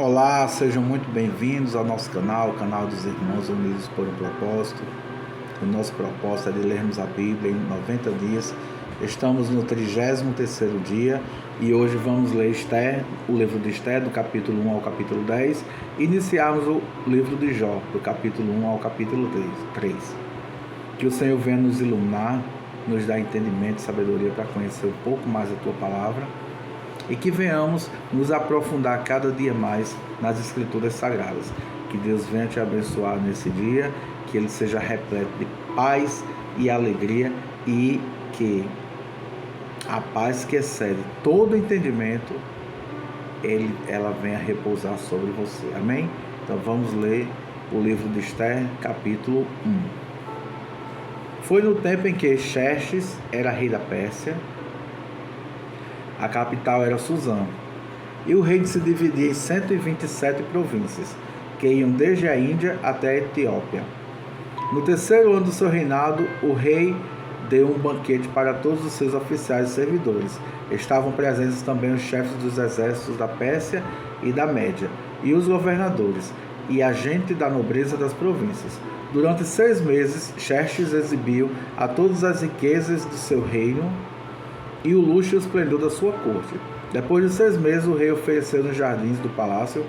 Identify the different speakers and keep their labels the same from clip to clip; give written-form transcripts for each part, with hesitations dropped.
Speaker 1: Olá, sejam muito bem-vindos ao nosso canal, o canal dos Irmãos Unidos por um Propósito. O nosso propósito é de lermos a Bíblia em 90 dias. Estamos no 33º dia e hoje vamos ler Esther, o livro de Esther, do capítulo 1 ao capítulo 10. Iniciarmos o livro de Jó, do capítulo 1 ao capítulo 3. Que o Senhor venha nos iluminar, nos dar entendimento e sabedoria para conhecer um pouco mais a Tua Palavra, e que venhamos nos aprofundar cada dia mais nas Escrituras Sagradas. Que Deus venha te abençoar nesse dia, que ele seja repleto de paz e alegria, e que a paz que excede todo entendimento, ela venha repousar sobre você. Amém? Então vamos ler o livro de Esther, capítulo 1. Foi no tempo em que Xerxes era rei da Pérsia. A capital era Suzã, e o reino se dividia em 127 províncias, que iam desde a Índia até a Etiópia. No terceiro ano do seu reinado, o rei deu um banquete para todos os seus oficiais e servidores. Estavam presentes também os chefes dos exércitos da Pérsia e da Média, e os governadores, e a gente da nobreza das províncias. Durante 6 meses, Xerxes exibiu a todas as riquezas do seu reino e o luxo e o esplendor da sua corte. Depois de 6 meses, o rei ofereceu nos jardins do palácio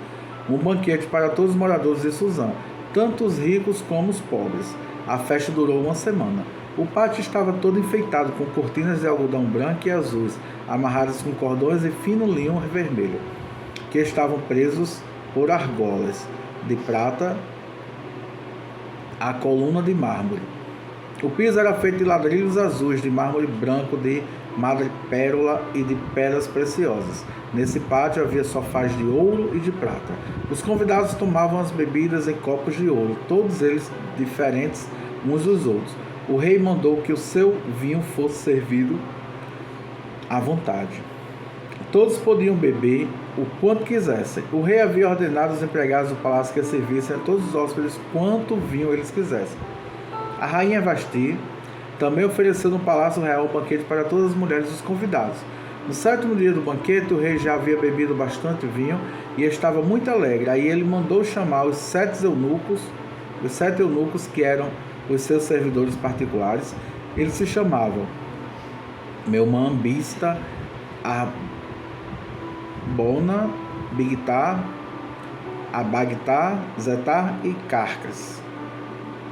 Speaker 1: um banquete para todos os moradores de Suzã, tanto os ricos como os pobres. A festa durou 1 semana. O pátio estava todo enfeitado com cortinas de algodão branco e azuis, amarradas com cordões e fino linho vermelho, que estavam presos por argolas de prata à coluna de mármore. O piso era feito de ladrilhos azuis, de mármore branco, de madrepérola e de pedras preciosas. Nesse pátio havia sofás de ouro e de prata. Os convidados tomavam as bebidas em copos de ouro, todos eles diferentes uns dos outros. O rei mandou que o seu vinho fosse servido à vontade. Todos podiam beber o quanto quisessem. O rei havia ordenado aos empregados do palácio que servissem a todos os hóspedes quanto vinho eles quisessem. A rainha Vasti também ofereceu no palácio real um banquete para todas as mulheres dos convidados. No 7º dia do banquete, o rei já havia bebido bastante vinho e estava muito alegre. Aí ele mandou chamar os 7 eunucos que eram os seus servidores particulares. Eles se chamavam Meumã, Bista, Arbona, Bigtar, Abagtar, Zetar e Carcas.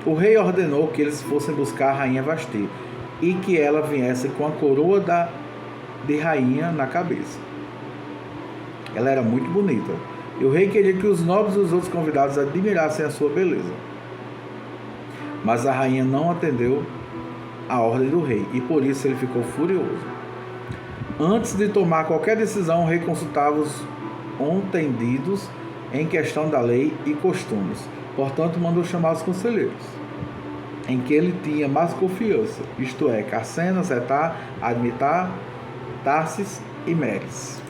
Speaker 1: O rei ordenou que eles fossem buscar a rainha Vasti e que ela viesse com a coroa de rainha na cabeça. Ela era muito bonita, e o rei queria que os nobres e os outros convidados admirassem a sua beleza. Mas a rainha não atendeu a ordem do rei, e por isso ele ficou furioso. Antes de tomar qualquer decisão, o rei consultava os entendidos em questão da lei e costumes. Portanto, mandou chamar os conselheiros, em que ele tinha mais confiança, isto é, Carcena, Zetar, Admitar, Tarsis e Meres,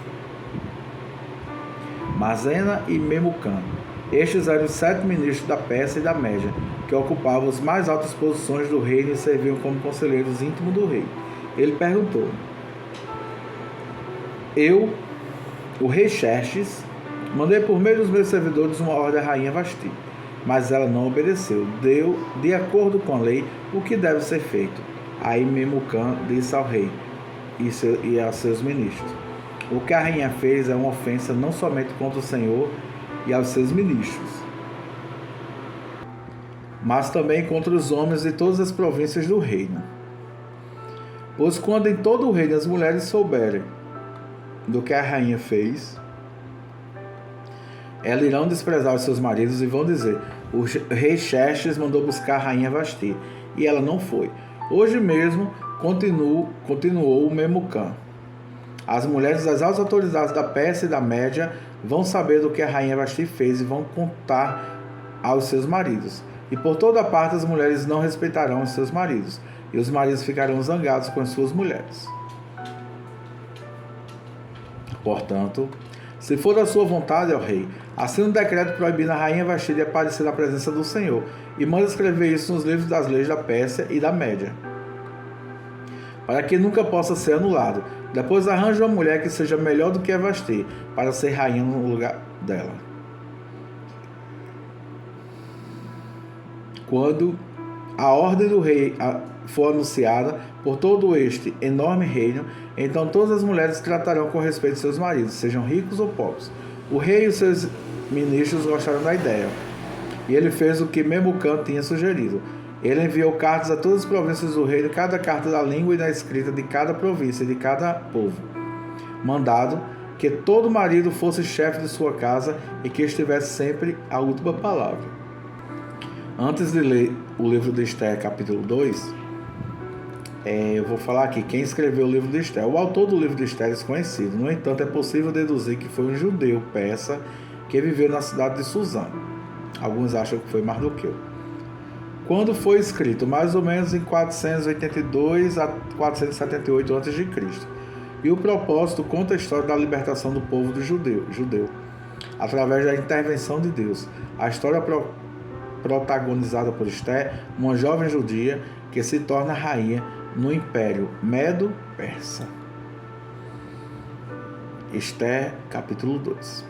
Speaker 1: Mazena e Memucã. Estes eram os 7 ministros da Pérsia e da Média, que ocupavam as mais altas posições do reino e serviam como conselheiros íntimos do rei. Ele perguntou: Eu, o rei Xerxes, mandei por meio dos meus servidores uma ordem à rainha Vasti, mas ela não obedeceu. Deu, de acordo com a lei, o que deve ser feito. Aí Memucã disse ao rei e a seus ministros: O que a rainha fez é uma ofensa não somente contra o Senhor e aos seus ministros, mas também contra os homens de todas as províncias do reino. Pois quando em todo o reino as mulheres souberem do que a rainha fez, elas irão desprezar os seus maridos e vão dizer: o rei Xerxes mandou buscar a rainha Vasti, e ela não foi. Hoje mesmo, continuou o Memucã, as mulheres das altas autoridades da Pérsia e da Média vão saber do que a rainha Vasti fez e vão contar aos seus maridos. E por toda parte as mulheres não respeitarão os seus maridos, e os maridos ficarão zangados com as suas mulheres. Portanto, se for da sua vontade, ó rei, assina um decreto proibindo a rainha Vasti de aparecer na presença do Senhor, e manda escrever isso nos livros das leis da Pérsia e da Média, para que nunca possa ser anulado. Depois arranje uma mulher que seja melhor do que a Vasti, para ser rainha no lugar dela. Quando a ordem do rei for anunciada por todo este enorme reino, então todas as mulheres tratarão com respeito de seus maridos, sejam ricos ou pobres. O rei e os seus ministros gostaram da ideia, e ele fez o que Memucã tinha sugerido. Ele enviou cartas a todas as províncias do reino, cada carta da língua e da escrita de cada província e de cada povo. Mandado que todo marido fosse chefe de sua casa e que estivesse sempre a última palavra. Antes de ler o livro de Esther, capítulo 2, eu vou falar aqui quem escreveu o livro de Esther. O autor do livro de Esther é desconhecido. No entanto, é possível deduzir que foi um judeu persa que viveu na cidade de Suzã. Alguns acham que foi Mardoqueu. Quando foi escrito? Mais ou menos em 482 a 478 a.C. E o propósito conta a história da libertação do povo do judeu através da intervenção de Deus. A história protagonizada por Esther, uma jovem judia que se torna rainha no Império Medo-Persa. Esther, capítulo 2.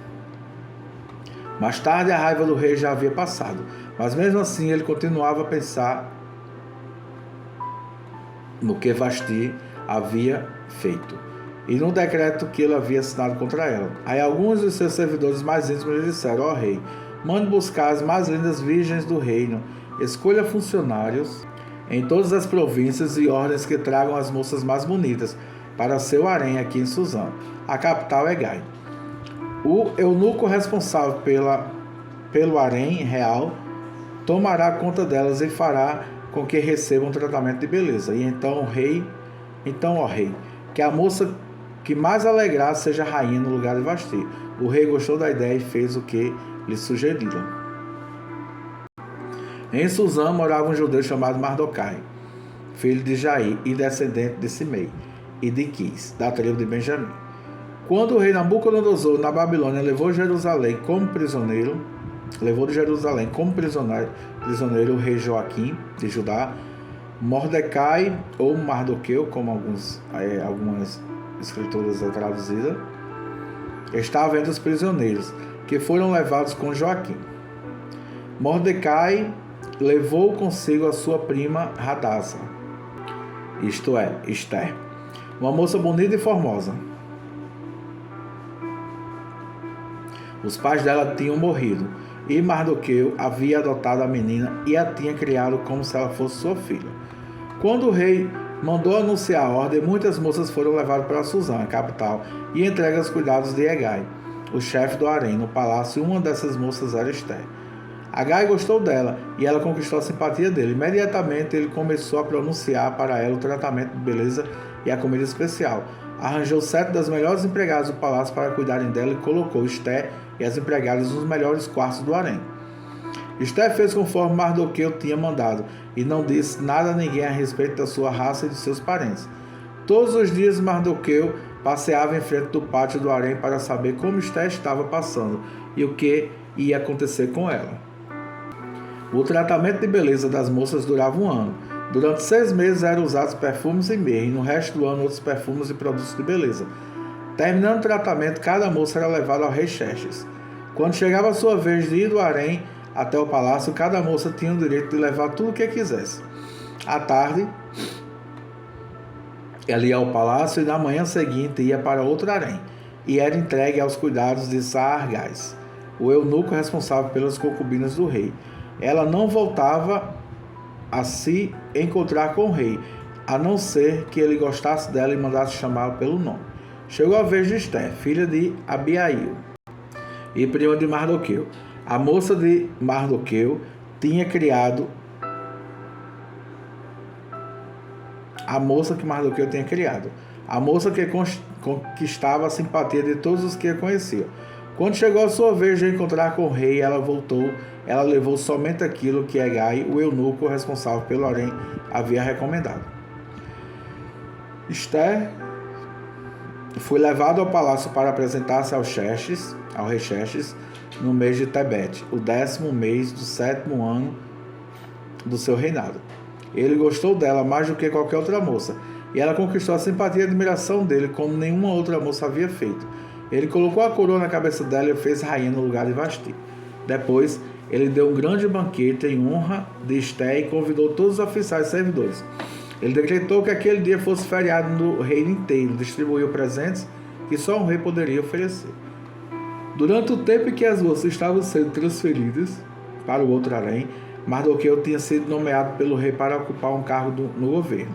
Speaker 1: Mais tarde, a raiva do rei já havia passado, mas mesmo assim ele continuava a pensar no que Vasti havia feito e no decreto que ele havia assinado contra ela. Aí alguns dos seus servidores mais íntimos lhe disseram: ó rei, mande buscar as mais lindas virgens do reino, escolha funcionários em todas as províncias e ordens que tragam as moças mais bonitas para seu harém aqui em Suzã. A capital é Gai. O eunuco responsável pelo harém real tomará conta delas e fará com que recebam um tratamento de beleza. E então, ó rei, que a moça que mais alegrar seja rainha no lugar de Vasti. O rei gostou da ideia e fez o que lhe sugeriram. Em Suzã morava um judeu chamado Mardoquai, filho de Jair e descendente de Simei e de Quis, da tribo de Benjamim. Quando o rei Nabucodonosor na Babilônia levou de Jerusalém como prisioneiro o rei Joaquim de Judá, Mordecai ou Mardoqueu, como algumas escrituras é traduzida, estava entre os prisioneiros que foram levados com Joaquim. Mordecai levou consigo a sua prima Hadassa, isto é, Esther, uma moça bonita e formosa. Os pais dela tinham morrido e Mardoqueu havia adotado a menina e a tinha criado como se ela fosse sua filha. Quando o rei mandou anunciar a ordem, muitas moças foram levadas para Suzã, a capital, e entregues aos cuidados de Hegai, o chefe do harém, no palácio, e uma dessas moças era Esther. Hegai gostou dela e ela conquistou a simpatia dele. Imediatamente ele começou a pronunciar para ela o tratamento de beleza e a comida especial. Arranjou 7 das melhores empregadas do palácio para cuidarem dela e colocou Esther e as empregadas nos melhores quartos do harém. Esther fez conforme Mardoqueu tinha mandado e não disse nada a ninguém a respeito da sua raça e de seus parentes. Todos os dias Mardoqueu passeava em frente do pátio do harém para saber como Esther estava passando e o que ia acontecer com ela. O tratamento de beleza das moças durava 1 ano. Durante 6 meses eram usados perfumes e mirra, e no resto do ano outros perfumes e produtos de beleza. Terminando o tratamento, cada moça era levada ao rei Xerxes. Quando chegava a sua vez de ir do harém até o palácio, cada moça tinha o direito de levar tudo o que quisesse. À tarde, ela ia ao palácio e na manhã seguinte ia para outro harém, e era entregue aos cuidados de Saargás, o eunuco responsável pelas concubinas do rei. Ela não voltava a se encontrar com o rei, a não ser que ele gostasse dela e mandasse chamá-la pelo nome. Chegou a vez de Esther, filha de Abiail e prima de Mardoqueu. A moça de Mardoqueu tinha criado a moça que Mardoqueu tinha criado, a moça que conquistava a simpatia de todos os que a conheciam. Quando chegou a sua vez de encontrar com o rei, ela levou somente aquilo que Hegai, o eunuco responsável pelo harém, havia recomendado. Esther foi levado ao palácio para apresentar-se ao rei Xerxes, no mês de Tebete, o 10º mês do 7º ano do seu reinado. Ele gostou dela mais do que qualquer outra moça, e ela conquistou a simpatia e a admiração dele como nenhuma outra moça havia feito. Ele colocou a coroa na cabeça dela e a fez rainha no lugar de Vasti. Depois, ele deu um grande banquete em honra de Esté e convidou todos os oficiais e servidores. Ele decretou que aquele dia fosse feriado no reino inteiro, distribuiu presentes que só um rei poderia oferecer. Durante o tempo em que as moças estavam sendo transferidas para o outro além, Mardoqueu tinha sido nomeado pelo rei para ocupar um cargo no governo.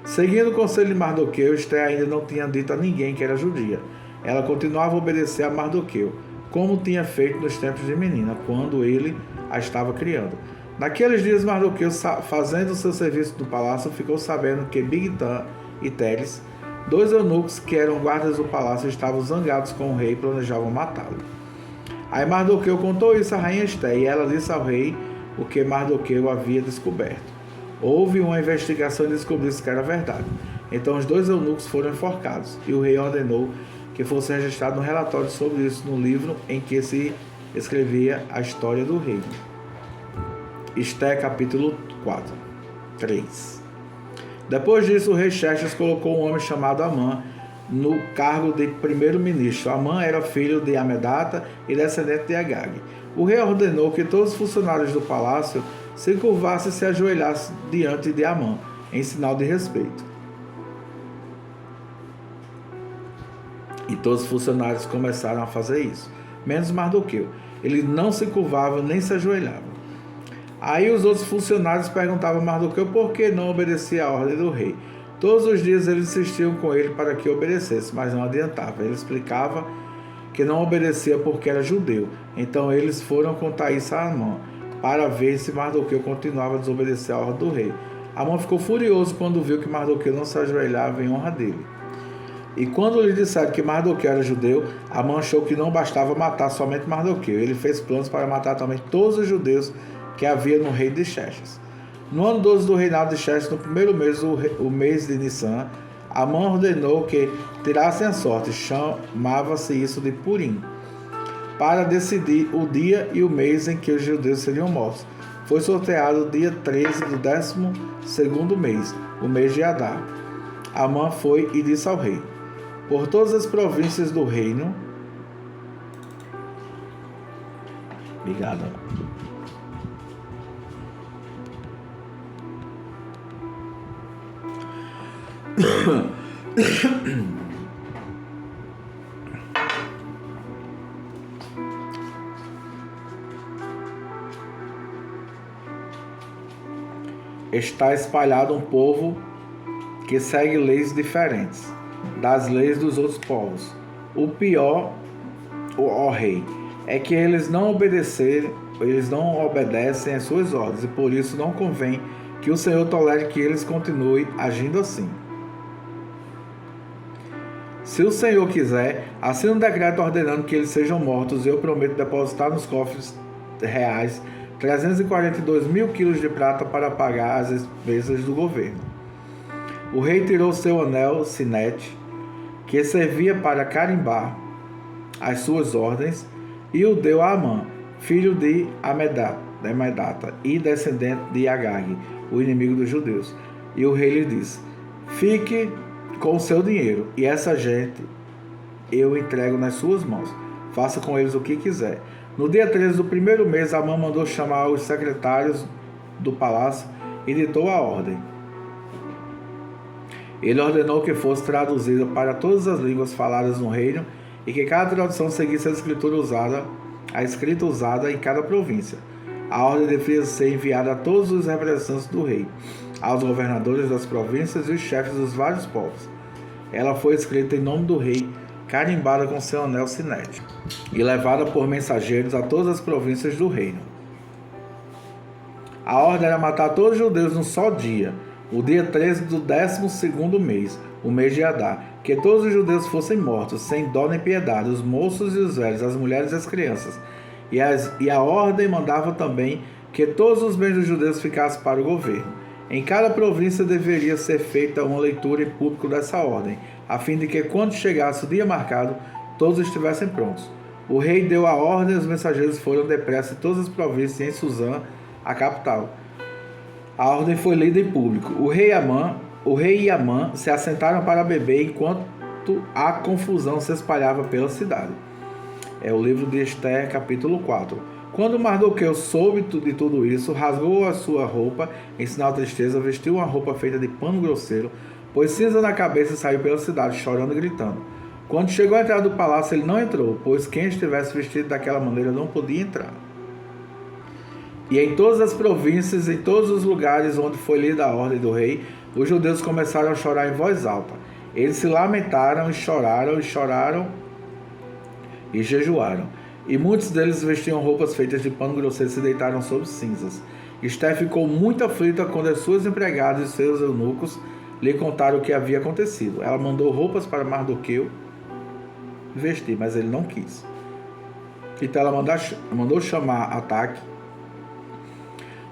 Speaker 1: Seguindo o conselho de Mardoqueu, Esté ainda não tinha dito a ninguém que era judia. Ela continuava a obedecer a Mardoqueu, como tinha feito nos tempos de menina, quando ele a estava criando. Naqueles dias, Mardoqueu, fazendo o seu serviço no palácio, ficou sabendo que Bigtã e Teres, 2 eunucos que eram guardas do palácio, estavam zangados com o rei e planejavam matá-lo. Aí Mardoqueu contou isso à rainha Esté, e ela disse ao rei o que Mardoqueu havia descoberto. Houve uma investigação e descobriu-se que era verdade. Então os 2 eunucos foram enforcados, e o rei ordenou que fosse registrado um relatório sobre isso no livro em que se escrevia a história do reino. Esté, capítulo 3. Depois disso, o rei Xerxes colocou um homem chamado Amã no cargo de primeiro-ministro. Amã era filho de Amedata e descendente de Agag. O rei ordenou que todos os funcionários do palácio se curvassem e se ajoelhassem diante de Amã, em sinal de respeito. E todos os funcionários começaram a fazer isso, menos Mardoqueu. Ele não se curvava nem se ajoelhava. Aí os outros funcionários perguntavam a Mardoqueu por que não obedecia à ordem do rei. Todos os dias eles insistiam com ele para que obedecesse, mas não adiantava. Ele explicava que não obedecia porque era judeu. Então eles foram contar isso a Amã, para ver se Mardoqueu continuava a desobedecer à ordem do rei. Amã ficou furioso quando viu que Mardoqueu não se ajoelhava em honra dele. E quando lhe disseram que Mardoqueu era judeu, Amã achou que não bastava matar somente Mardoqueu. Ele fez planos para matar também todos os judeus que havia no reino de Xerxes. No ano 12 do reinado de Xerxes, no primeiro mês, o mês de Nissan, Amã ordenou que tirassem a sorte, chamava-se isso de Purim, para decidir o dia e o mês em que os judeus seriam mortos. Foi sorteado o dia 13 do 12º mês, o mês de Adar. Amã foi e disse ao rei: por todas as províncias do reino... Obrigado. Está espalhado um povo que segue leis diferentes das leis dos outros povos. O pior, ó rei, é que eles não obedecem às suas ordens, e por isso não convém que o Senhor tolere que eles continuem agindo assim. Se o Senhor quiser, assine um decreto ordenando que eles sejam mortos, e eu prometo depositar nos cofres reais 342 mil quilos de prata para pagar as despesas do governo. O rei tirou seu anel sinete, que servia para carimbar as suas ordens, e o deu a Amã, filho de Amedata e descendente de Agag, o inimigo dos judeus. E o rei lhe disse: fique com o seu dinheiro, e essa gente eu entrego nas suas mãos. Faça com eles o que quiser. No dia 13 do primeiro mês, Amã mandou chamar os secretários do palácio e ditou a ordem. Ele ordenou que fosse traduzida para todas as línguas faladas no reino e que cada tradução seguisse a escrita usada em cada província. A ordem devia ser enviada a todos os representantes do rei, aos governadores das províncias e os chefes dos vários povos. Ela foi escrita em nome do rei, carimbada com seu anel sinete, e levada por mensageiros a todas as províncias do reino. A ordem era matar todos os judeus num só dia, o dia 13 do 12º mês, o mês de Adar, que todos os judeus fossem mortos, sem dó nem piedade, os moços e os velhos, as mulheres e as crianças. E a ordem mandava também que todos os bens dos judeus ficassem para o governo. Em cada província deveria ser feita uma leitura em público dessa ordem, a fim de que, quando chegasse o dia marcado, todos estivessem prontos. O rei deu a ordem e os mensageiros foram depressa em todas as províncias e em Suzã, a capital. A ordem foi lida em público. O rei e Amã se assentaram para beber enquanto a confusão se espalhava pela cidade. É o livro de Esté, capítulo 4. Quando Mardoqueu soube de tudo isso, rasgou a sua roupa, em sinal de tristeza, vestiu uma roupa feita de pano grosseiro, pôs cinza na cabeça e saiu pela cidade, chorando e gritando. Quando chegou à entrada do palácio, ele não entrou, pois quem estivesse vestido daquela maneira não podia entrar. E em todas as províncias, em todos os lugares onde foi lida a ordem do rei, os judeus começaram a chorar em voz alta. Eles se lamentaram e choraram e jejuaram. E muitos deles vestiam roupas feitas de pano grosseiro e se deitaram sobre cinzas. Esther ficou muito aflita quando as suas empregadas e seus eunucos lhe contaram o que havia acontecido. Ela mandou roupas para Mardoqueu vestir, mas ele não quis. Então ela mandou chamar Ataque,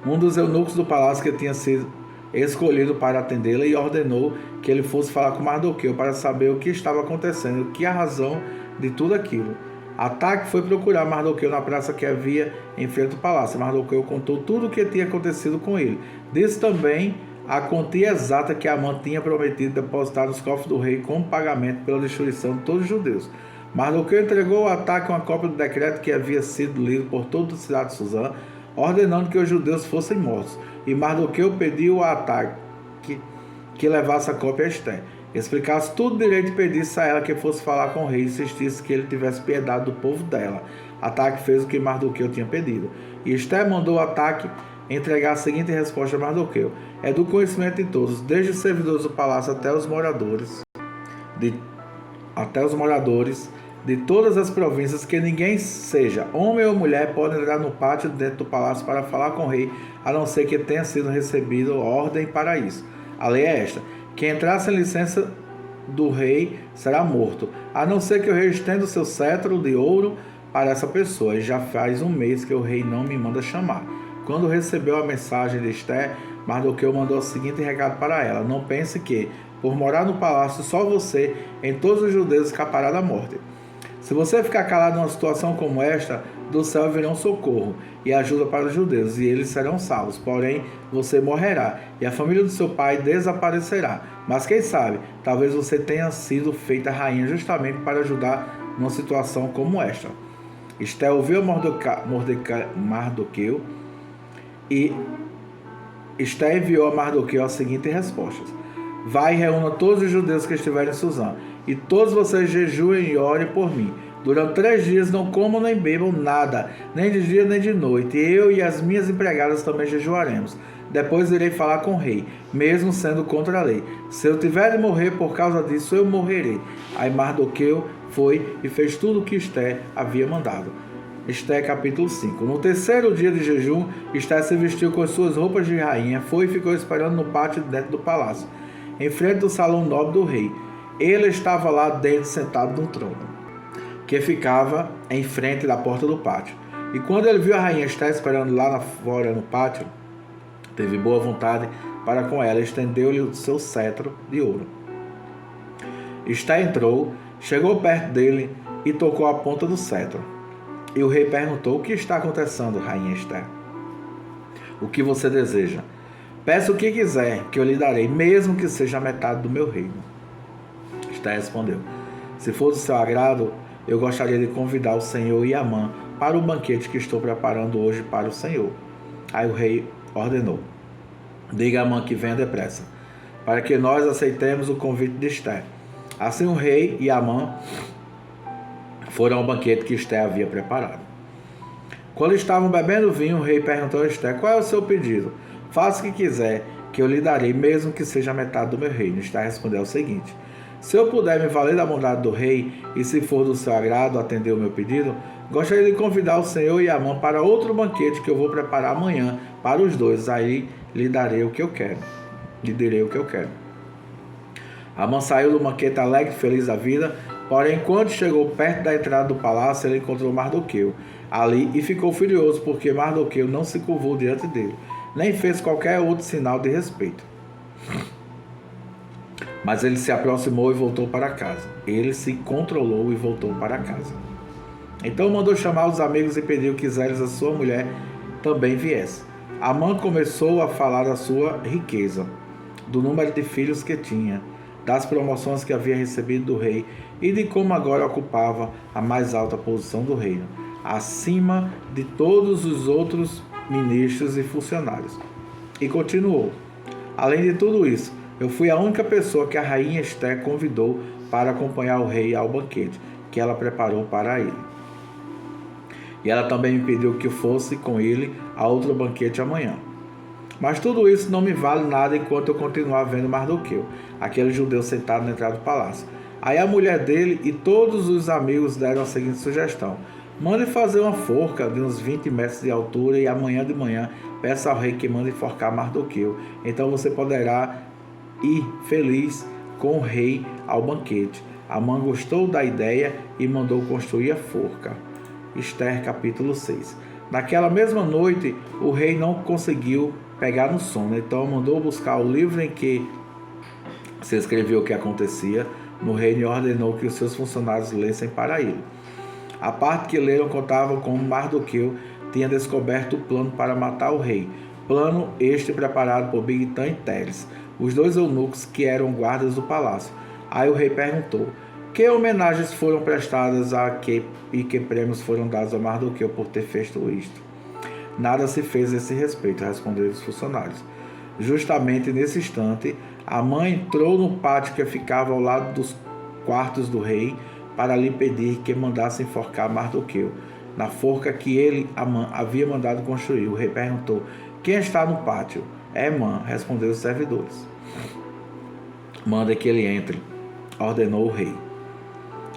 Speaker 1: um dos eunucos do palácio que tinha sido escolhido para atendê-la, e ordenou que ele fosse falar com Mardoqueu para saber o que estava acontecendo, o que a razão de tudo aquilo. Ataque foi procurar Mardoqueu na praça que havia em frente do palácio. Mardoqueu contou tudo o que tinha acontecido com ele. Disse também a quantia exata que Amã tinha prometido depositar nos cofres do rei como pagamento pela destruição de todos os judeus. Mardoqueu entregou ao Ataque uma cópia do decreto que havia sido lido por toda a cidade de Suzã, ordenando que os judeus fossem mortos. E Mardoqueu pediu a Ataque que levasse a cópia a Esther, explicasse tudo direito e pedisse a ela que fosse falar com o rei e insistisse que ele tivesse piedade do povo dela. Ataque fez o que Mardoqueu tinha pedido. E Esther mandou Ataque entregar a seguinte resposta a Mardoqueu: é do conhecimento de todos, desde os servidores do palácio até os moradores de todas as províncias, que ninguém, seja homem ou mulher, pode entrar no pátio dentro do palácio para falar com o rei, a não ser que tenha sido recebido ordem para isso. A lei é esta: quem entrar sem licença do rei será morto, a não ser que o rei estenda o seu cetro de ouro para essa pessoa. E já faz um mês que o rei não me manda chamar. Quando recebeu a mensagem de Esther, Mardoqueu mandou o seguinte recado para ela: não pense que, por morar no palácio, só você, em todos os judeus, escapará da morte. Se você ficar calado numa situação como esta, do céu virá um socorro e ajuda para os judeus, e eles serão salvos. Porém, você morrerá, e a família do seu pai desaparecerá. Mas quem sabe, talvez você tenha sido feita rainha justamente para ajudar numa situação como esta. Esther ouviu Mardoqueu, e Esther enviou a Mardoqueu as seguintes respostas: vai e reúna todos os judeus que estiverem em Suzã, e todos vocês jejuem e orem por mim. Durante 3 dias não comam nem bebam nada, nem de dia nem de noite. Eu e as minhas empregadas também jejuaremos. Depois irei falar com o rei, mesmo sendo contra a lei. Se eu tiver de morrer por causa disso, eu morrerei. Aí Mardoqueu foi e fez tudo o que Esther havia mandado. Esther capítulo 5. No 3º dia de jejum, Esther se vestiu com as suas roupas de rainha, foi e ficou esperando no pátio dentro do palácio, em frente do salão nobre do rei. Ele estava lá dentro, sentado num trono, que ficava em frente da porta do pátio. E quando ele viu a rainha Esther esperando lá fora no pátio, teve boa vontade para com ela, estendeu-lhe o seu cetro de ouro. Esther entrou, chegou perto dele e tocou a ponta do cetro. E o rei perguntou: o que está acontecendo, rainha Esther? O que você deseja? Peça o que quiser, que eu lhe darei, mesmo que seja a metade do meu reino. Esther respondeu: se for do seu agrado, eu gostaria de convidar o Senhor e Amã para o banquete que estou preparando hoje para o Senhor. Aí o rei ordenou: diga a Amã que venha depressa, para que nós aceitemos o convite de Esther. Assim o rei e Amã foram ao banquete que Esther havia preparado. Quando estavam bebendo vinho, o rei perguntou a Esther: qual é o seu pedido? Faça o que quiser, que eu lhe darei, mesmo que seja a metade do meu reino. Esther respondeu o seguinte: se eu puder me valer da bondade do rei, e se for do seu agrado atender o meu pedido, gostaria de convidar o Senhor e Amã para outro banquete que eu vou preparar amanhã para os dois. Aí lhe darei o que eu quero. Lhe direi o que eu quero. Amã saiu do banquete alegre e feliz da vida. Porém, quando chegou perto da entrada do palácio, ele encontrou Mardoqueu ali e ficou furioso, porque Mardoqueu não se curvou diante dele, nem fez qualquer outro sinal de respeito. Mas ele se aproximou e voltou para casa. Ele se controlou e voltou para casa. Então mandou chamar os amigos e pediu que Zeres, a sua mulher, também viesse. Amã começou a falar da sua riqueza, do número de filhos que tinha, das promoções que havia recebido do rei e de como agora ocupava a mais alta posição do reino. acima de todos os outros ministros e funcionários. E continuou: além de tudo isso, eu fui a única pessoa que a rainha Esté convidou para acompanhar o rei ao banquete que ela preparou para ele. E ela também me pediu que fosse com ele a outro banquete amanhã. Mas tudo isso não me vale nada enquanto eu continuar vendo Mardoqueu, aquele judeu sentado na entrada do palácio. Aí a mulher dele e todos os amigos deram a seguinte sugestão: mande fazer uma forca de uns 20 metros de altura e amanhã de manhã peça ao rei que mande enforcar Mardoqueu. Então você poderá ir feliz com o rei ao banquete. Amã gostou da ideia e mandou construir a forca. Ester capítulo 6. Naquela mesma noite, o rei não conseguiu pegar no sono, então mandou buscar o livro em que se escreveu o que acontecia no reino e ordenou que os seus funcionários lessem para ele. A parte que leram contava como Mardoqueu tinha descoberto o plano para matar o rei, plano este preparado por Bigtan e Teres, os dois eunucos que eram guardas do palácio. Aí o rei perguntou: que homenagens foram prestadas e que prêmios foram dados a Mardoqueu por ter feito isto? Nada se fez a esse respeito, responderam os funcionários. Justamente nesse instante, Amã entrou no pátio que ficava ao lado dos quartos do rei para lhe pedir que mandasse enforcar Mardoqueu na forca que ele, Amã, havia mandado construir. O rei perguntou: quem está no pátio? É Amã, responderam os servidores. Manda que ele entre, ordenou o rei.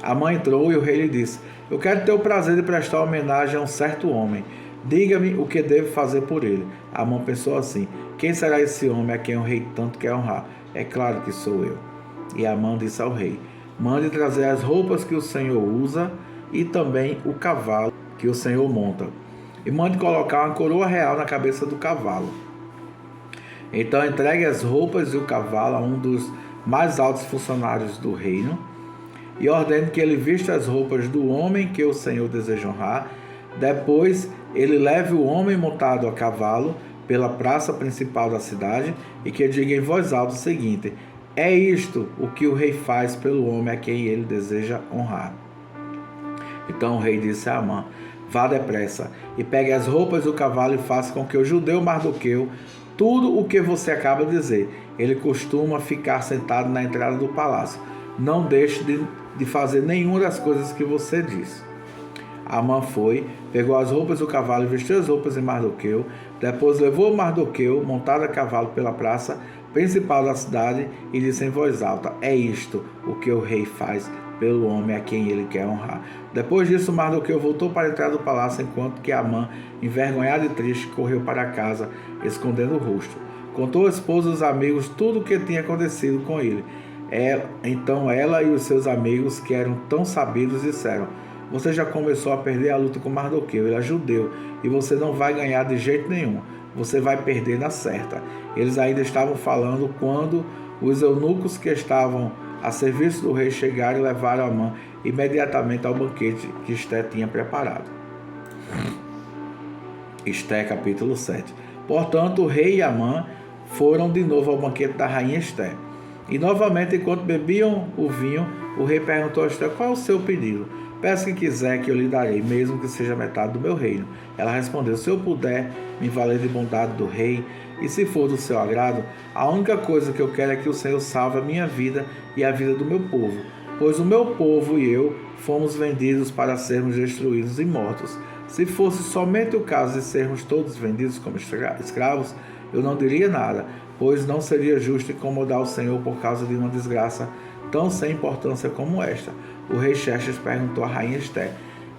Speaker 1: Amã entrou e o rei lhe disse: eu quero ter o prazer de prestar homenagem a um certo homem. Diga-me o que devo fazer por ele. Amã pensou assim: quem será esse homem a quem o rei tanto quer honrar? É claro que sou eu. E Amã disse ao rei: mande trazer as roupas que o Senhor usa e também o cavalo que o Senhor monta. E mande colocar uma coroa real na cabeça do cavalo. Então entregue as roupas e o cavalo a um dos mais altos funcionários do reino e ordene que ele vista as roupas do homem que o Senhor deseja honrar. Depois ele leve o homem montado a cavalo pela praça principal da cidade e que diga em voz alta o seguinte: é isto o que o rei faz pelo homem a quem ele deseja honrar. Então o rei disse a Amã: vá depressa e pegue as roupas do cavalo e faça com que o judeu Mardoqueu tudo o que você acaba de dizer. Ele costuma ficar sentado na entrada do palácio. Não deixe de fazer nenhuma das coisas que você diz. Amã foi, pegou as roupas do cavalo e vestiu as roupas de Mardoqueu. Depois levou Mardoqueu montado a cavalo pela praça principal da cidade e disse em voz alta: é isto o que o rei faz pelo homem a quem ele quer honrar. Depois disso, Mardoqueu voltou para a entrada do palácio, enquanto que Amã, envergonhado e triste, correu para casa, escondendo o rosto. Contou à esposa e aos amigos tudo o que tinha acontecido com ele. Então ela e os seus amigos, que eram tão sabidos, disseram: você já começou a perder a luta com Mardoqueu, ele é judeu, e você não vai ganhar de jeito nenhum. Você vai perder na certa. Eles ainda estavam falando quando os eunucos que estavam a serviço do rei chegaram e levaram Amã imediatamente ao banquete que Esté tinha preparado. Esté capítulo 7. Portanto, o rei e Amã foram de novo ao banquete da rainha Esté. E novamente, enquanto bebiam o vinho, o rei perguntou a Esté: qual é o seu pedido? Peça o que quiser que eu lhe darei, mesmo que seja metade do meu reino. Ela respondeu: se eu puder me valer de bondade do rei, e se for do seu agrado, a única coisa que eu quero é que o Senhor salve a minha vida e a vida do meu povo, pois o meu povo e eu fomos vendidos para sermos destruídos e mortos. Se fosse somente o caso de sermos todos vendidos como escravos, eu não diria nada, pois não seria justo incomodar o Senhor por causa de uma desgraça tão sem importância como esta. O rei Xerxes perguntou à rainha Esté: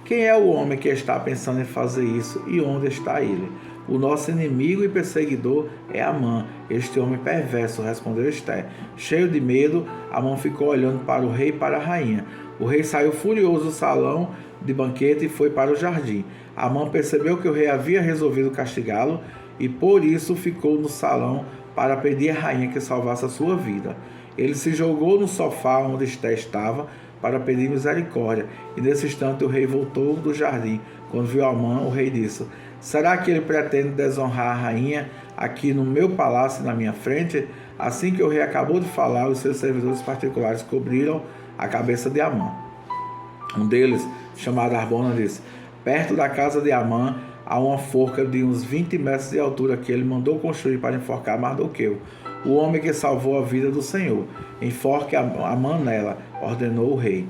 Speaker 1: quem é o homem que está pensando em fazer isso e onde está ele? O nosso inimigo e perseguidor é Amã, este homem perverso, respondeu Esté. Cheio de medo, Amã ficou olhando para o rei e para a rainha. O rei saiu furioso do salão de banquete e foi para o jardim. Amã percebeu que o rei havia resolvido castigá-lo e por isso ficou no salão para pedir à rainha que salvasse a sua vida. Ele se jogou no sofá onde Esté estava para pedir misericórdia, e nesse instante o rei voltou do jardim. Quando viu Amã, o rei disse: será que ele pretende desonrar a rainha aqui no meu palácio e na minha frente? Assim que o rei acabou de falar, os seus servidores particulares cobriram a cabeça de Amã. Um deles, chamado Arbona, disse: Perto da casa de Amã há uma forca de uns 20 metros de altura que ele mandou construir para enforcar Mardoqueu, o homem que salvou a vida do Senhor. Enforque Amã nela, ordenou o rei.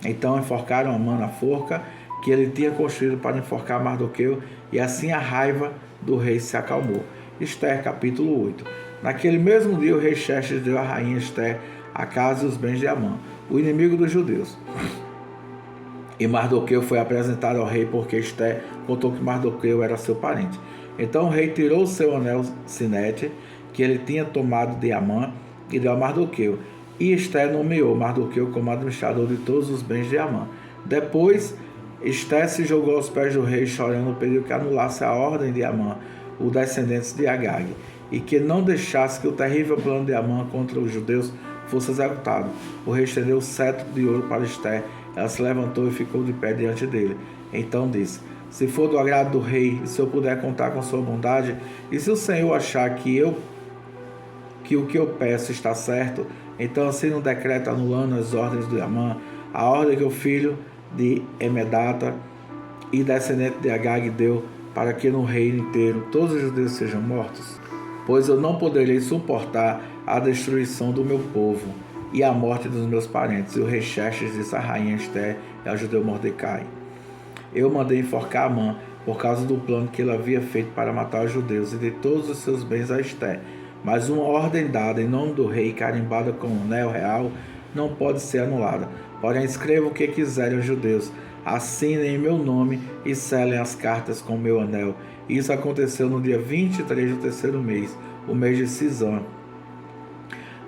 Speaker 1: Então enforcaram Amã na forca que ele tinha construído para enforcar Mardoqueu, e assim a raiva do rei se acalmou. Esther, capítulo 8. Naquele mesmo dia o rei Xerxes deu à rainha Esther a casa e os bens de Amã, o inimigo dos judeus. E Mardoqueu foi apresentado ao rei, porque Esther contou que Mardoqueu era seu parente. Então o rei tirou o seu anel sinete, que ele tinha tomado de Amã, e deu a Mardoqueu. E Esther nomeou Mardoqueu como administrador de todos os bens de Amã. Depois, Esther se jogou aos pés do rei, chorando, pediu que anulasse a ordem de Amã, os descendentes de Agag, e que não deixasse que o terrível plano de Amã contra os judeus fosse executado. O rei estendeu o cetro de ouro para Esther. Ela se levantou e ficou de pé diante dele. Então disse: se for do agrado do rei, e se eu puder contar com sua bondade, e se o Senhor achar que o que eu peço está certo, então assine um decreto anulando as ordens de Amã, a ordem que o filho de Emedata e descendente de Agag deu, para que no reino inteiro todos os judeus sejam mortos. Pois eu não poderei suportar a destruição do meu povo e a morte dos meus parentes. E o rei Xerxes disse à rainha Esther e ao judeu Mordecai: eu mandei enforcar Amã por causa do plano que ele havia feito para matar os judeus, e de todos os seus bens a Esther. Mas uma ordem dada em nome do rei, carimbada com um anel real, não pode ser anulada. Porém, escreva o que quiserem os judeus, assinem em meu nome e selem as cartas com meu anel. Isso aconteceu no dia 23 do terceiro mês, o mês de Sisan.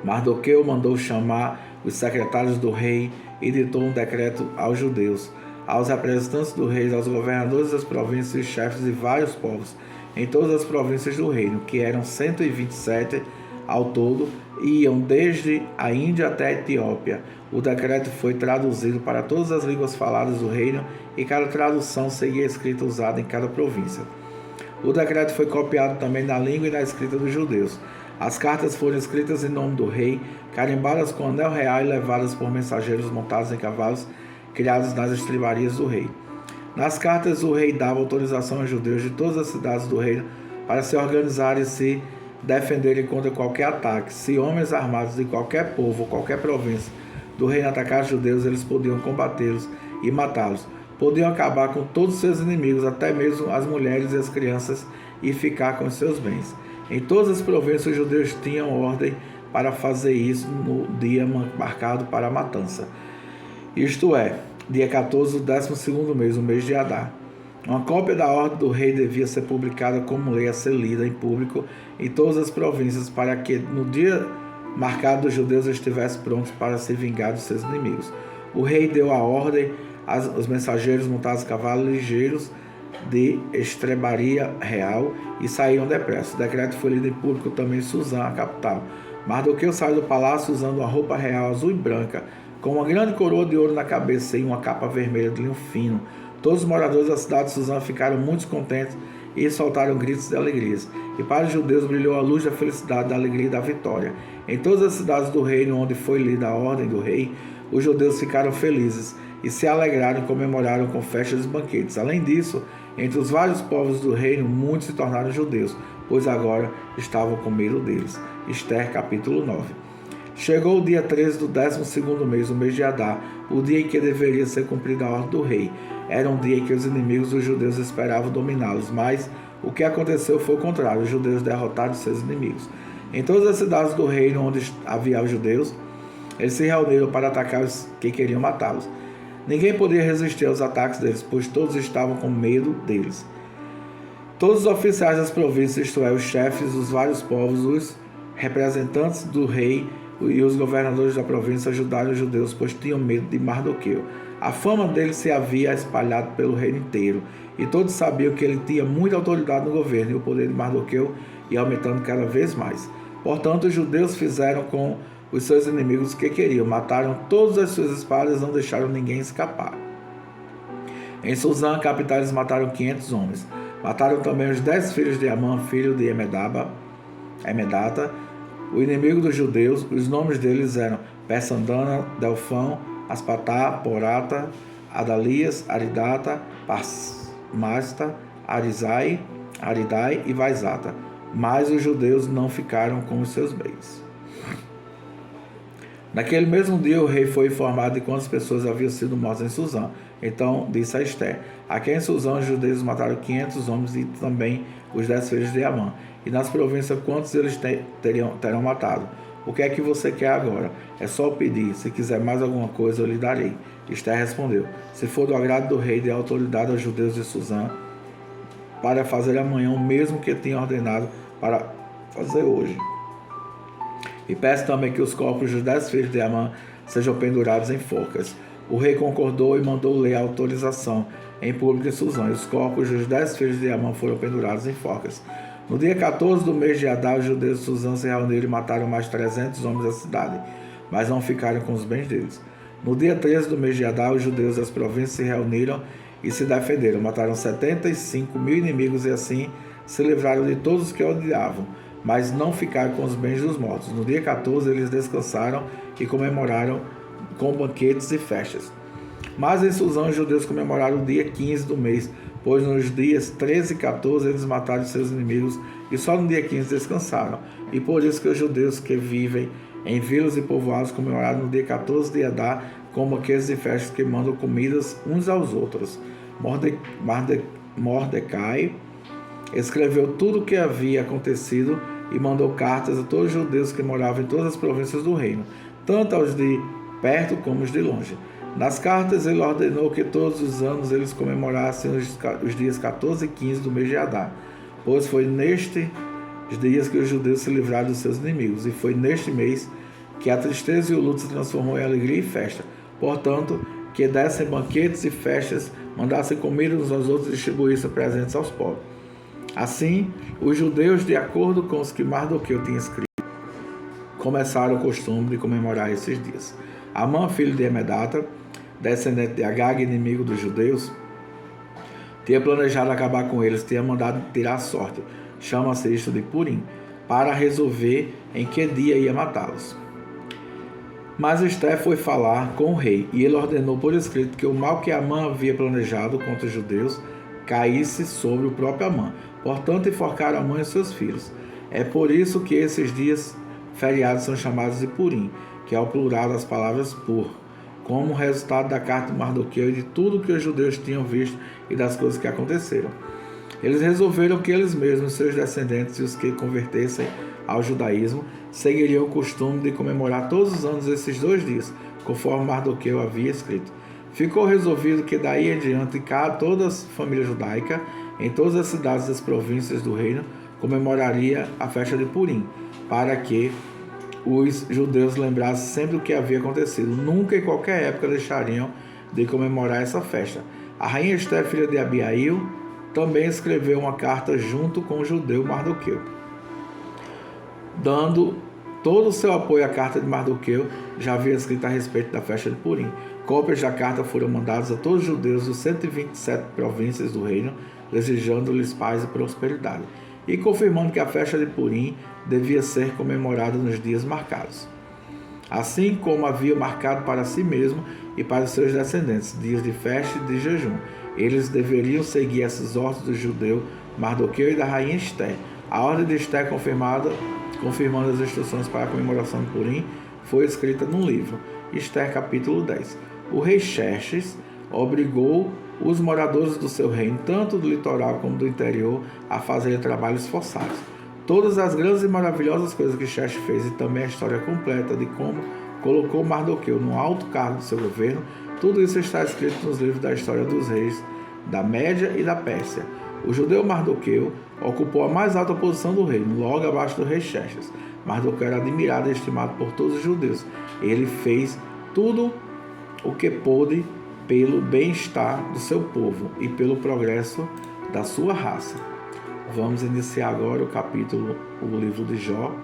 Speaker 1: Mardoqueu mandou chamar os secretários do rei e ditou um decreto aos judeus, aos representantes do rei, aos governadores das províncias e chefes de vários povos, em todas as províncias do reino, que eram 127 ao todo, e iam desde a Índia até a Etiópia. O decreto foi traduzido para todas as línguas faladas do reino, e cada tradução seguia a escrita usada em cada província. O decreto foi copiado também na língua e na escrita dos judeus. As cartas foram escritas em nome do rei, carimbadas com anel real e levadas por mensageiros montados em cavalos, criados nas estribarias do rei. Nas cartas, o rei dava autorização aos judeus de todas as cidades do reino para se organizarem e se defenderem contra qualquer ataque. Se homens armados de qualquer povo ou qualquer província do reino atacaram os judeus, eles podiam combatê-los e matá-los. Podiam acabar com todos os seus inimigos, até mesmo as mulheres e as crianças, e ficar com os seus bens. Em todas as províncias, os judeus tinham ordem para fazer isso no dia marcado para a matança. Isto é, dia 14 do 12º mês, o mês de Adar. Uma cópia da ordem do rei devia ser publicada como lei a ser lida em público em todas as províncias, para que no dia marcado os judeus estivessem prontos para se vingar dos seus inimigos. O rei deu a ordem aos mensageiros montados em cavalos ligeiros de estrebaria real e saíram depressa. O decreto foi lido em público também em Suzã, a capital. Mardoqueu saiu do palácio usando uma roupa real azul e branca, com uma grande coroa de ouro na cabeça e uma capa vermelha de linho fino. Todos os moradores da cidade de Suzã ficaram muito contentes e soltaram gritos de alegria. E para os judeus brilhou a luz da felicidade, da alegria e da vitória. Em todas as cidades do reino onde foi lida a ordem do rei, os judeus ficaram felizes e se alegraram e comemoraram com festas e banquetes. Além disso, entre os vários povos do reino, muitos se tornaram judeus, pois agora estavam com medo deles. Esther, capítulo 9. Chegou o dia 13 do 12º mês, o mês de Adar, o dia em que deveria ser cumprida a ordem do rei. Era um dia em que os inimigos dos judeus esperavam dominá-los, mas o que aconteceu foi o contrário. Os judeus derrotaram seus inimigos. Em todas as cidades do reino onde havia os judeus, eles se reuniram para atacar os que queriam matá-los. Ninguém podia resistir aos ataques deles, pois todos estavam com medo deles. Todos os oficiais das províncias, isto é, os chefes dos vários povos, os representantes do rei e os governadores da província ajudaram os judeus, pois tinham medo de Mardoqueu. A fama dele se havia espalhado pelo reino inteiro, e todos sabiam que ele tinha muita autoridade no governo, e o poder de Mardoqueu ia aumentando cada vez mais. Portanto, os judeus fizeram com os seus inimigos o que queriam, mataram todas as suas espadas e não deixaram ninguém escapar. Em Suzã, capital, eles mataram 500 homens. Mataram também os 10 filhos de Amã, filho de Emedata, o inimigo dos judeus. Os nomes deles eram Persandana, Delfão, Aspatá, Porata, Adalias, Aridata, Masta, Aridai e Vaizata. Mas os judeus não ficaram com os seus bens. Naquele mesmo dia o rei foi informado de quantas pessoas haviam sido mortas em Suzã. Então disse a Ester: aqui em Suzã os judeus mataram 500 homens e também os 10 filhos de Amã. E nas províncias quantos eles terão matado? O que é que você quer agora? É só pedir. Se quiser mais alguma coisa eu lhe darei. Ester respondeu: se for do agrado do rei, dê autoridade aos judeus de Suzã para fazer amanhã o mesmo que tinha ordenado para fazer hoje. E peço também que os corpos dos 10 filhos de Amã sejam pendurados em forcas. O rei concordou e mandou ler a autorização em público em Suzã. E os corpos dos 10 filhos de Amã foram pendurados em forcas. No dia 14 do mês de Adar, os judeus de Suzã se reuniram e mataram mais 300 homens da cidade, mas não ficaram com os bens deles. No dia 13 do mês de Adar, os judeus das províncias se reuniram e se defenderam. Mataram 75 mil inimigos e assim se livraram de todos os que odiavam, mas não ficaram com os bens dos mortos. No dia 14 eles descansaram e comemoraram com banquetes e festas. Mas em Suzã os judeus comemoraram o dia 15 do mês, pois nos dias 13 e 14 eles mataram seus inimigos e só no dia 15 descansaram. E por isso que os judeus que vivem em vilas e povoados comemoraram no dia 14 de Adar com banquetes e festas, que mandam comidas uns aos outros. Mordecai escreveu tudo o que havia acontecido e mandou cartas a todos os judeus que moravam em todas as províncias do reino, tanto aos de perto como os de longe. Nas cartas ele ordenou que todos os anos eles comemorassem os dias 14 e 15 do mês de Adar, pois foi nestes dias que os judeus se livraram dos seus inimigos, e foi neste mês que a tristeza e o luto se transformou em alegria e festa. Portanto, que dessem banquetes e festas, mandassem comida uns aos outros e distribuíssem presentes aos pobres. Assim, os judeus, de acordo com os que Mardoqueu tinha escrito, começaram o costume de comemorar esses dias. Amã, filho de Amedata, descendente de Agag, inimigo dos judeus, tinha planejado acabar com eles, tinha mandado tirar a sorte, chama-se isto de Purim, para resolver em que dia ia matá-los. Mas Ester foi falar com o rei, e ele ordenou por escrito que o mal que Amã havia planejado contra os judeus caísse sobre o próprio Amã. Portanto, enforcaram Amã e seus filhos. É por isso que esses dias feriados são chamados de Purim, que é o plural das palavras pur, como resultado da carta de Mardoqueu e de tudo que os judeus tinham visto e das coisas que aconteceram. Eles resolveram que eles mesmos, seus descendentes e os que convertessem ao judaísmo, seguiriam o costume de comemorar todos os anos esses 2 dias, conforme Mardoqueu havia escrito. Ficou resolvido que daí em diante toda a família judaica, em todas as cidades das províncias do reino, comemoraria a festa de Purim, para que os judeus lembrassem sempre o que havia acontecido. Nunca em qualquer época deixariam de comemorar essa festa. A rainha Ester, filha de Abiail, também escreveu uma carta junto com o judeu Mardoqueu, dando todo o seu apoio à carta de Mardoqueu, já havia escrito a respeito da festa de Purim. Cópias da carta foram mandadas a todos os judeus dos 127 províncias do reino, desejando-lhes paz e prosperidade, e confirmando que a festa de Purim devia ser comemorada nos dias marcados, assim como havia marcado para si mesmo e para os seus descendentes dias de festa e de jejum. Eles deveriam seguir essas ordens do judeu Mardoqueu e da rainha Ester. A ordem de Ester, confirmando as instruções para a comemoração de Purim, foi escrita num livro, Ester capítulo 10. O rei Xerxes obrigou os moradores do seu reino, tanto do litoral como do interior, a fazerem trabalhos forçados. Todas as grandes e maravilhosas coisas que Xerxes fez, e também a história completa de como colocou Mardoqueu no alto cargo do seu governo, tudo isso está escrito nos livros da história dos reis da Média e da Pérsia. O judeu Mardoqueu ocupou a mais alta posição do reino, logo abaixo do rei Xerxes. Mardoqueu era admirado e estimado por todos os judeus. Ele fez tudo o que pôde pelo bem-estar do seu povo e pelo progresso da sua raça. Vamos iniciar agora o livro de Jó.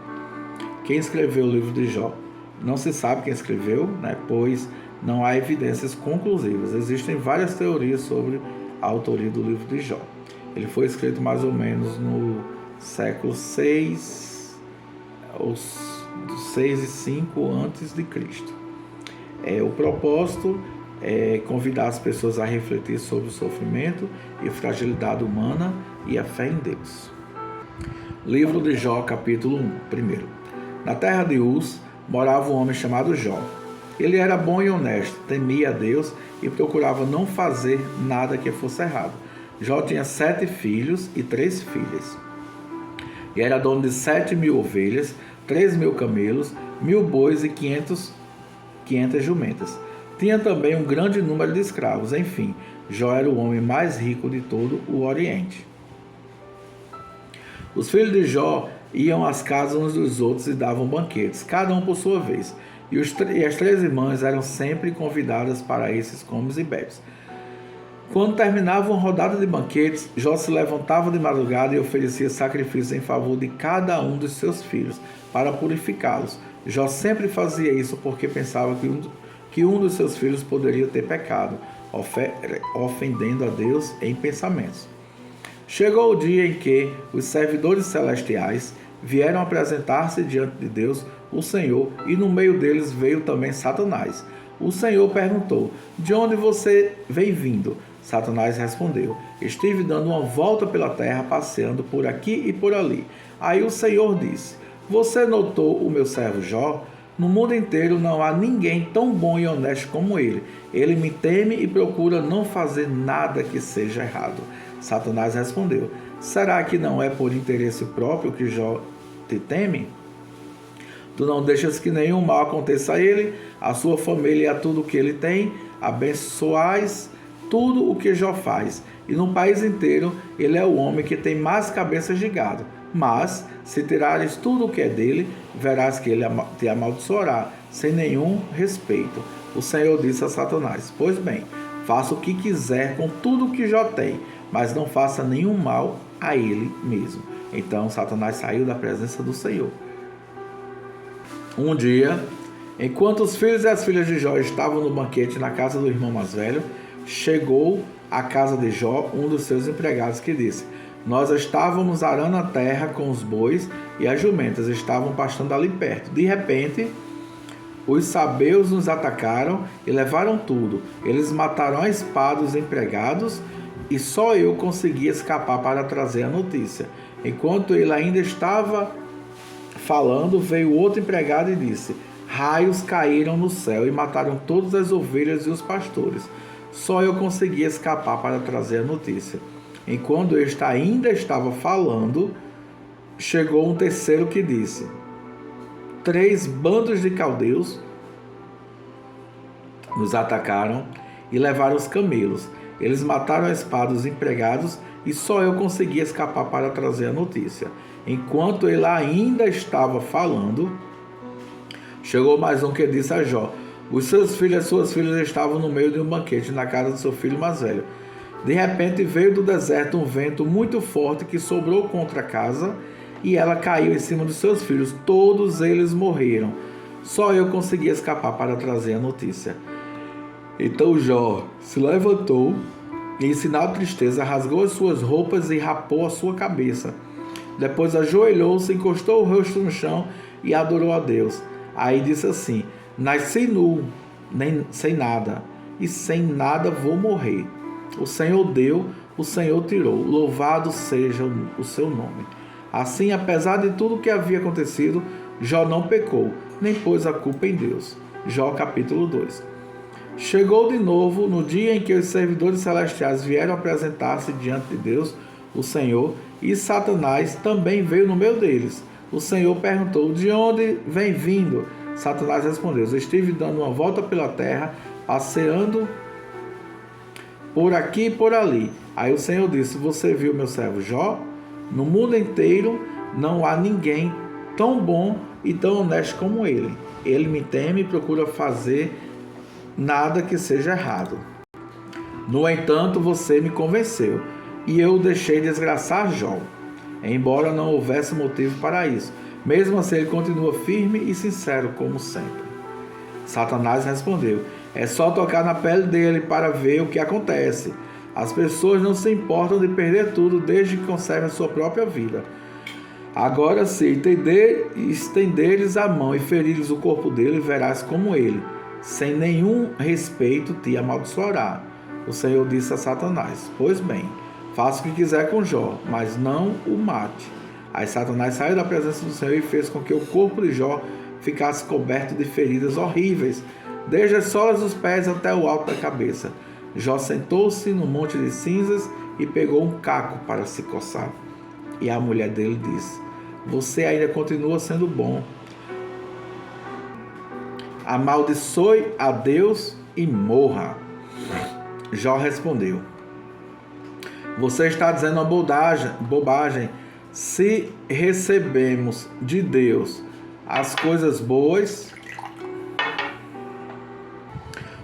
Speaker 1: Quem escreveu o livro de Jó? Não se sabe quem escreveu, pois não há evidências conclusivas. Existem várias teorias sobre a autoria do livro de Jó. Ele foi escrito mais ou menos no século 6 ou 6 e 5 antes de Cristo. O propósito convidar as pessoas a refletir sobre o sofrimento e fragilidade humana e a fé em Deus. Livro de Jó, capítulo 1. Primeiro. Na terra de Uz morava um homem chamado Jó. Ele era bom e honesto, temia a Deus e procurava não fazer nada que fosse errado. Jó tinha 7 filhos e 3 filhas. E era dono de 7.000 ovelhas, 3.000 camelos, 1.000 bois e 500 jumentas. Tinha também um grande número de escravos. Enfim, Jó era o homem mais rico de todo o Oriente. Os filhos de Jó iam às casas uns dos outros e davam banquetes, cada um por sua vez. E as 3 irmãs eram sempre convidadas para esses comes e bebes. Quando terminava uma rodada de banquetes, Jó se levantava de madrugada e oferecia sacrifícios em favor de cada um dos seus filhos, para purificá-los. Jó sempre fazia isso porque pensava que um dos seus filhos poderia ter pecado, ofendendo a Deus em pensamentos. Chegou o dia em que os servidores celestiais vieram apresentar-se diante de Deus, o Senhor, e no meio deles veio também Satanás. O Senhor perguntou: de onde você vem vindo? Satanás respondeu: estive dando uma volta pela terra, passeando por aqui e por ali. Aí o Senhor disse: você notou o meu servo Jó? No mundo inteiro não há ninguém tão bom e honesto como ele. Ele me teme e procura não fazer nada que seja errado. Satanás respondeu: será que não é por interesse próprio que Jó te teme? Tu não deixas que nenhum mal aconteça a ele, a sua família e a tudo o que ele tem. Abençoais tudo o que Jó faz. E no país inteiro ele é o homem que tem mais cabeças de gado. Mas, se tirares tudo o que é dele, verás que ele te amaldiçoará, sem nenhum respeito. O Senhor disse a Satanás: pois bem, faça o que quiser com tudo o que Jó tem, mas não faça nenhum mal a ele mesmo. Então Satanás saiu da presença do Senhor. Um dia, enquanto os filhos e as filhas de Jó estavam no banquete na casa do irmão mais velho, chegou à casa de Jó um dos seus empregados que disse: nós estávamos arando a terra com os bois e as jumentas estavam pastando ali perto. De repente, os sabeus nos atacaram e levaram tudo. Eles mataram a espada os empregados e só eu consegui escapar para trazer a notícia. Enquanto ele ainda estava falando, veio outro empregado e disse: raios caíram no céu e mataram todas as ovelhas e os pastores. Só eu consegui escapar para trazer a notícia. Enquanto este ainda estava falando, chegou um terceiro que disse: 3 bandos de caldeus nos atacaram e levaram os camelos. Eles mataram a espada dos empregados e só eu consegui escapar para trazer a notícia. Enquanto ele ainda estava falando, chegou mais um que disse a Jó: os seus filhos e as suas filhas estavam no meio de um banquete na casa do seu filho mais velho. De repente veio do deserto um vento muito forte que soprou contra a casa e ela caiu em cima dos seus filhos. Todos eles morreram. Só eu consegui escapar para trazer a notícia. Então Jó se levantou e, em sinal de tristeza, rasgou as suas roupas e rapou a sua cabeça. Depois ajoelhou-se, encostou o rosto no chão e adorou a Deus. Aí disse assim: nasci nu, sem nada, e sem nada vou morrer. O Senhor deu, o Senhor tirou. Louvado seja o seu nome. Assim, apesar de tudo o que havia acontecido, Jó não pecou, nem pôs a culpa em Deus. Jó capítulo 2. Chegou de novo no dia em que os servidores celestiais vieram apresentar-se diante de Deus, o Senhor, e Satanás também veio no meio deles. O Senhor perguntou: de onde vem vindo? Satanás respondeu: eu estive dando uma volta pela terra, passeando por aqui e por ali. Aí o Senhor disse: você viu meu servo Jó? No mundo inteiro não há ninguém tão bom e tão honesto como ele. Ele me teme e procura fazer nada que seja errado. No entanto, você me convenceu e eu deixei desgraçar Jó, embora não houvesse motivo para isso. Mesmo assim, ele continua firme e sincero como sempre. Satanás respondeu: é só tocar na pele dele para ver o que acontece. As pessoas não se importam de perder tudo desde que conservem a sua própria vida. Agora, se estenderes a mão e ferires o corpo dele, verás como ele. sem nenhum respeito te amaldiçoará. O Senhor disse a Satanás: Pois bem, faça o que quiser com Jó, mas não o mate. Aí Satanás saiu da presença do Senhor e fez com que o corpo de Jó ficasse coberto de feridas horríveis, desde as solas dos pés até o alto da cabeça. Jó sentou-se no monte de cinzas e pegou um caco para se coçar. E a mulher dele disse: Você ainda continua sendo bom. Amaldiçoe a Deus e morra. Jó respondeu: Você está dizendo uma bobagem. Se recebemos de Deus as coisas boas,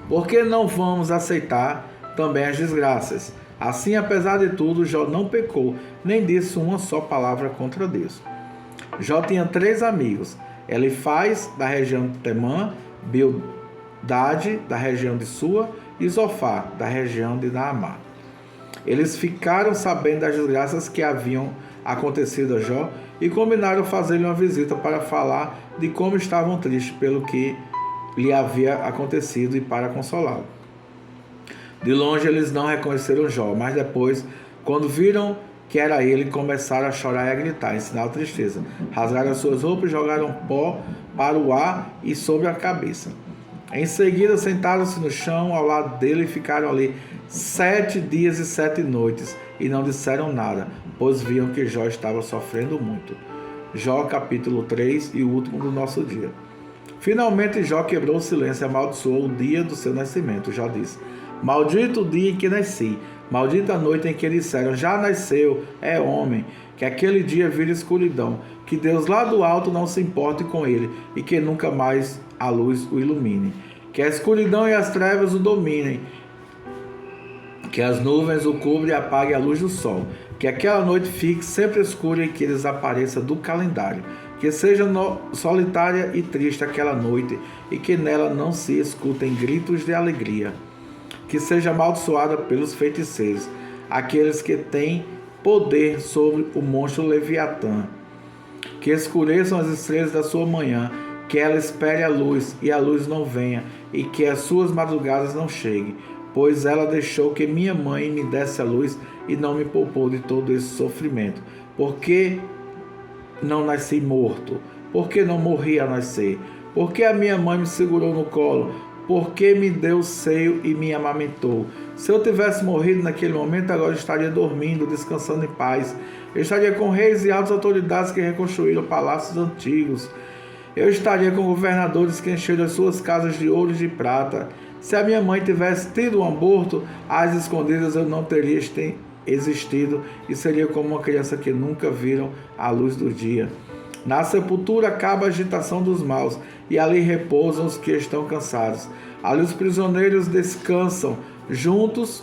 Speaker 1: por que não vamos aceitar também as desgraças? Assim, apesar de tudo, Jó não pecou, nem disse uma só palavra contra Deus. Jó tinha 3 amigos: Elifaz, da região de Temã, Bildade, da região de Sua, e Zofar, da região de Naamá. Eles ficaram sabendo das desgraças que haviam acontecido a Jó e combinaram fazer-lhe uma visita para falar de como estavam tristes pelo que lhe havia acontecido e para consolá-lo. De longe eles não reconheceram Jó, mas depois, quando viram que era ele, começaram a chorar e a gritar, em sinal de tristeza. Rasgaram as suas roupas e jogaram pó para o ar e sobre a cabeça. Em seguida, sentaram-se no chão ao lado dele e ficaram ali 7 dias e 7 noites, e não disseram nada, pois viam que Jó estava sofrendo muito. Jó capítulo 3 e o último do nosso dia. Finalmente Jó quebrou o silêncio e amaldiçoou o dia do seu nascimento. Jó disse: Maldito o dia em que nasci, maldita a noite em que disseram: Já nasceu, é homem, que aquele dia vira escuridão, que Deus lá do alto não se importe com ele, e que nunca mais a luz o ilumine, que a escuridão e as trevas o dominem, que as nuvens o cobrem e apaguem a luz do sol, que aquela noite fique sempre escura e que desapareça do calendário, que seja solitária e triste aquela noite e que nela não se escutem gritos de alegria, que seja amaldiçoada pelos feiticeiros, aqueles que têm poder sobre o monstro Leviatã, que escureçam as estrelas da sua manhã, que ela espere a luz e a luz não venha, e que as suas madrugadas não cheguem, pois ela deixou que minha mãe me desse a luz e não me poupou de todo esse sofrimento. Por que não nasci morto? Por que não morri a nascer? Por que a minha mãe me segurou no colo? Por que me deu o seio e me amamentou? Se eu tivesse morrido naquele momento, agora eu estaria dormindo, descansando em paz. Eu estaria com reis e altas autoridades que reconstruíram palácios antigos. Eu estaria com governadores que encheram as suas casas de ouro e de prata. Se a minha mãe tivesse tido um aborto, às escondidas eu não teria existido e seria como uma criança que nunca viram a luz do dia. Na sepultura acaba a agitação dos maus, e ali repousam os que estão cansados. Ali os prisioneiros descansam juntos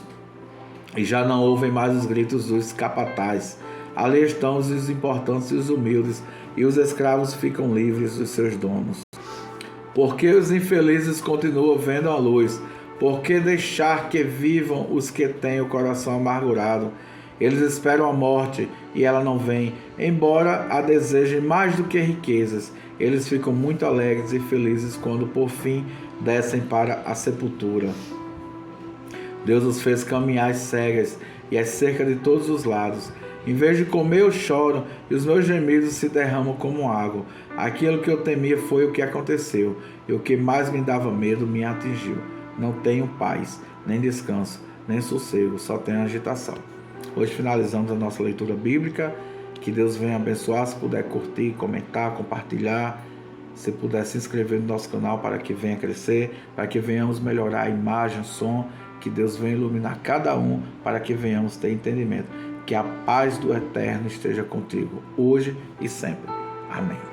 Speaker 1: e já não ouvem mais os gritos dos capatazes. Ali estão os importantes e os humildes, e os escravos ficam livres dos seus donos. Porque os infelizes continuam vendo a luz? Por que deixar que vivam os que têm o coração amargurado? Eles esperam a morte e ela não vem, embora a desejem mais do que riquezas. Eles ficam muito alegres e felizes quando por fim descem para a sepultura. Deus os fez caminhar às cegas e às cercas de todos os lados. Em vez de comer, eu choro, e os meus gemidos se derramam como água. Aquilo que eu temia foi o que aconteceu, e o que mais me dava medo me atingiu. Não tenho paz, nem descanso, nem sossego, só tenho agitação. Hoje finalizamos a nossa leitura bíblica. Que Deus venha abençoar. Se puder curtir, comentar, compartilhar. Se puder se inscrever no nosso canal para que venha crescer, para que venhamos melhorar a imagem, o som. Que Deus venha iluminar cada um para que venhamos ter entendimento. Que a paz do Eterno esteja contigo, hoje e sempre. Amém.